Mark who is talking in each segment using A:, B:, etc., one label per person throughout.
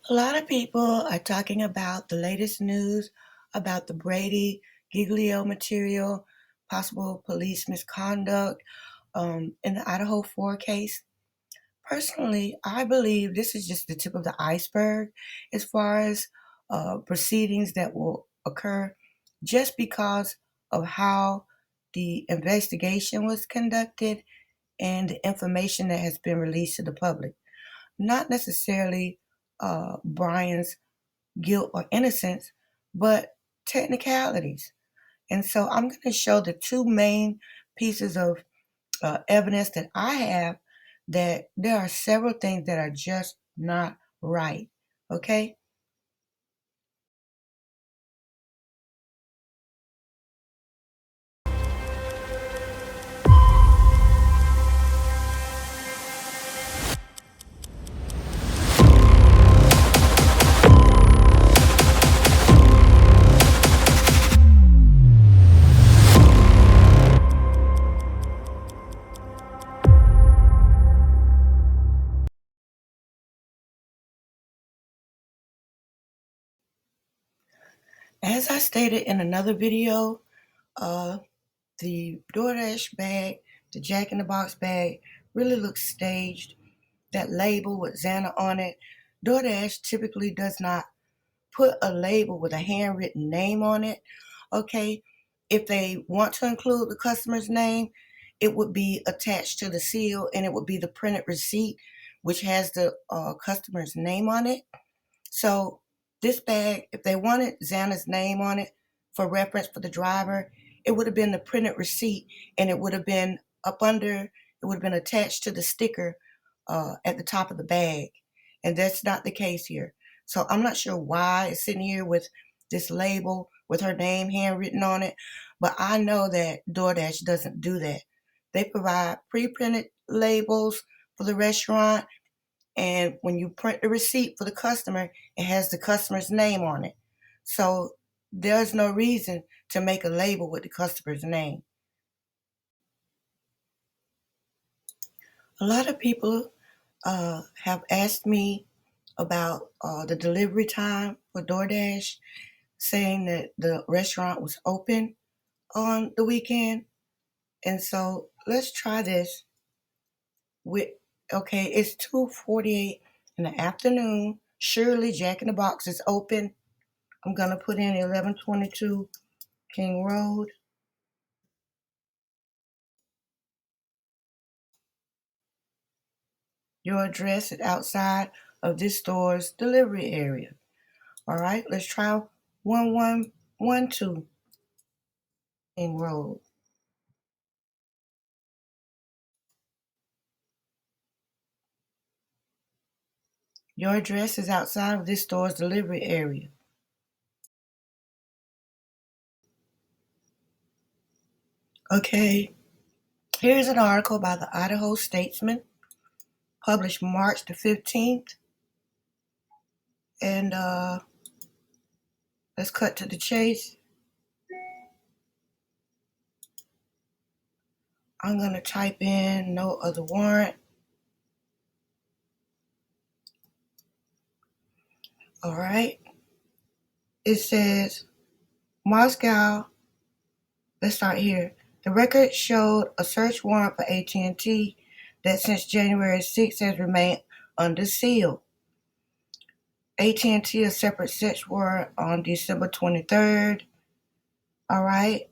A: A lot of people are talking about the latest news about the Brady Giglio material, possible police misconduct in the Idaho 4 case. Personally, I believe this is just the tip of the iceberg as far as proceedings that will occur just because of how the investigation was conducted and the information that has been released to the public. Not necessarily Brian's guilt or innocence, but technicalities. And so I'm going to show the two main pieces of evidence that I have that there are several things that are just not right. Okay? As I stated in another video, uh, the DoorDash bag, the Jack in the Box bag, really looks staged. That label with Xana on it, DoorDash typically does not put a label with a handwritten name on it. Okay, if they want to include the customer's name, it would be attached to the seal and it would be the printed receipt, which has the customer's name on it. So this bag, if they wanted Xana's name on it for reference for the driver, it would have been the printed receipt and it would have been up under, it would have been attached to the sticker at the top of the bag. And that's not the case here. So I'm not sure why it's sitting here with this label with her name handwritten on it, but I know that DoorDash doesn't do that. They provide pre-printed labels for the restaurant, and when you print the receipt for the customer, it has the customer's name on it. So there's no reason to make a label with the customer's name. A lot of people have asked me about the delivery time for DoorDash, saying that the restaurant was open on the weekend. And so let's try this with, okay, it's 2:48 in the afternoon. Surely Jack in the Box is open. I'm going to put in 1122 King Road. Your address is outside of this store's delivery area. All right, let's try 1112 King Road. Your address is outside of this store's delivery area. Okay, here's an article by the Idaho Statesman, published March the 15th. And let's cut to the chase. I'm going to type in no other warrant. All right. It says Moscow. Let's start here. The record showed a search warrant for AT&T that since January 6th has remained under seal. AT&T a separate search warrant on December 23rd. All right.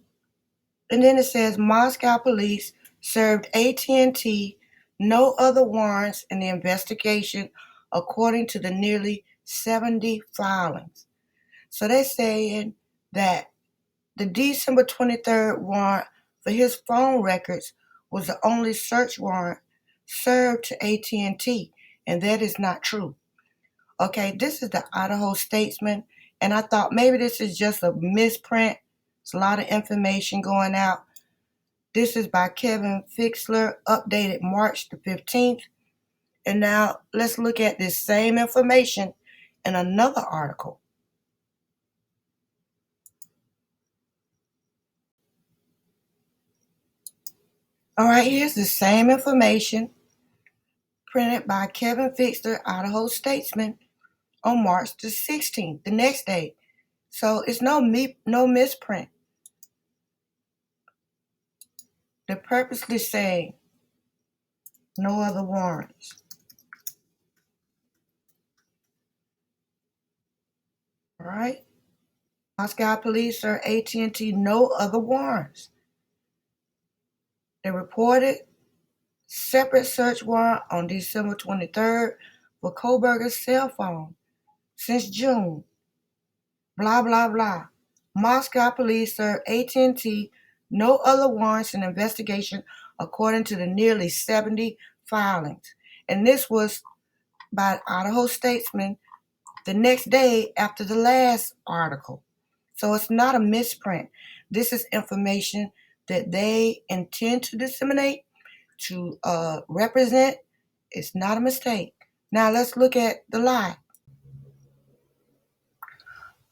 A: And then it says Moscow police served AT&T no other warrants in the investigation according to the nearly 70 filings. So they're saying that the December 23rd warrant for his phone records was the only search warrant served to AT&T, and that is not true. Okay, this is the Idaho Statesman, and I thought maybe this is just a misprint. It's a lot of information going out. This is by Kevin Fixler, updated March the 15th. And now let's look at this same information in another article. All right, here's the same information printed by Kevin Fixler, Idaho Statesman, on March the 16th, the next day. So it's no misprint. They're purposely saying no other warrants. All right? Moscow police or AT&T, no other warrants. They reported separate search warrant on December 23rd for Koberger's cell phone since June. Blah, blah, blah. Moscow police served AT&T no other warrants in investigation according to the nearly 70 filings. And this was by Idaho Statesman the next day after the last article. So it's not a misprint. This is information that they intend to disseminate, to represent. It's not a mistake. Now let's look at the lie.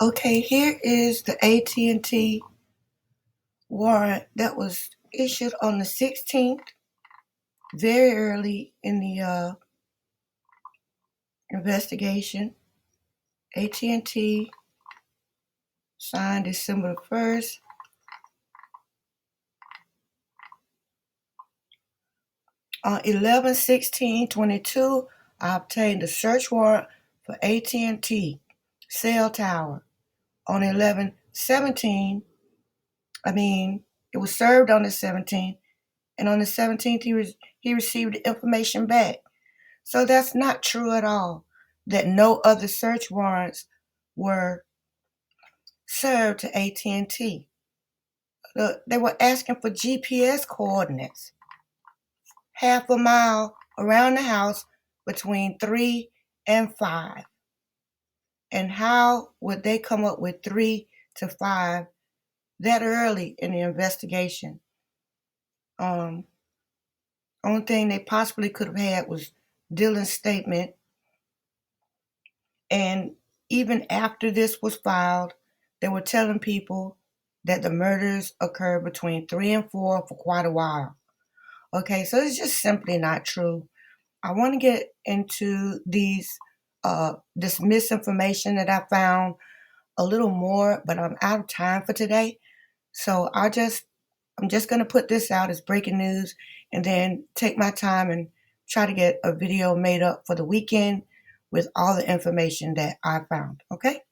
A: Okay, here is the AT&T warrant that was issued on the 16th, very early in the investigation. AT&T signed December 1st. On 11/16/22, I obtained a search warrant for AT&T cell tower. On 11/17, it was served on the 17th, and on the 17th he received the information back. So that's not true at all, that no other search warrants were served to AT&T. They were asking for GPS coordinates, half a mile around the house between 3 and 5. And how would they come up with 3 to 5 that early in the investigation? Only thing they possibly could have had was Dylan's statement. And even after this was filed, they were telling people that the murders occurred between 3 and 4 for quite a while. Okay, so it's just simply not true. I want to get into this misinformation that I found a little more, but I'm out of time for today. So I'm just going to put this out as breaking news and then take my time and try to get a video made up for the weekend with all the information that I found. Okay?